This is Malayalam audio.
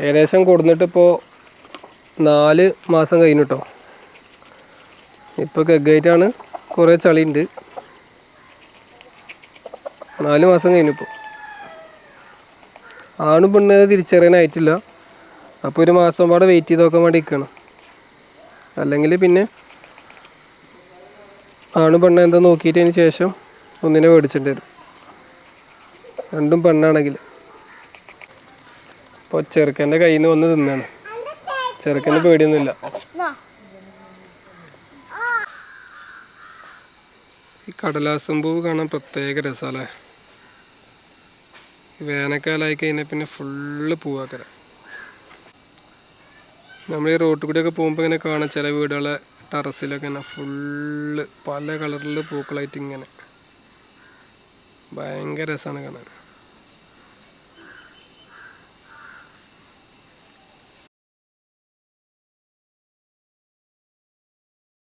ഏകദേശം കൊടുന്നിട്ടിപ്പോൾ 4 മാസം കഴിഞ്ഞു കേട്ടോ. ഇപ്പോൾ കെഗ്ഗായിട്ടാണ്, കുറേ ചളിയുണ്ട്. 4 മാസം കഴിഞ്ഞിപ്പോൾ. ആണും പെണ്ണ് തിരിച്ചറിയാനായിട്ടില്ല. അപ്പോൾ ഒരു മാസം പാടെ വെയിറ്റ് ചെയ്ത് നോക്കാൻ വേണ്ടി നിൽക്കണം. അല്ലെങ്കിൽ പിന്നെ ആണും പെണ്ണ് എന്താ നോക്കിയിട്ടതിന് ശേഷം ഒന്നിനെ മേടിച്ചിട്ട് വരും, രണ്ടും പെണ്ണാണെങ്കിൽ. ഇപ്പോൾ ചെറുക്കൻ്റെ കയ്യിൽ നിന്ന് വന്ന് തിന്നാണ്. ചെറുക്കൻ്റെ പേടിയൊന്നുമില്ല. ഈ കടലാസം പൂവ് കാണാൻ പ്രത്യേക രസമല്ലേ. വേനൽക്കാലമായി കഴിഞ്ഞാൽ പിന്നെ ഫുള്ള് പൂവാക്കര. നമ്മൾ ഈ റോട്ടിൽ കൂടെയൊക്കെ പോകുമ്പോൾ ഇങ്ങനെ കാണാം, ചില വീടുകളെ ടെറസിലൊക്കെ തന്നെ ഫുള്ള് പല കളറിൽ പൂക്കളായിട്ട് ഇങ്ങനെ. ഭയങ്കര രസമാണ് കാണാൻ.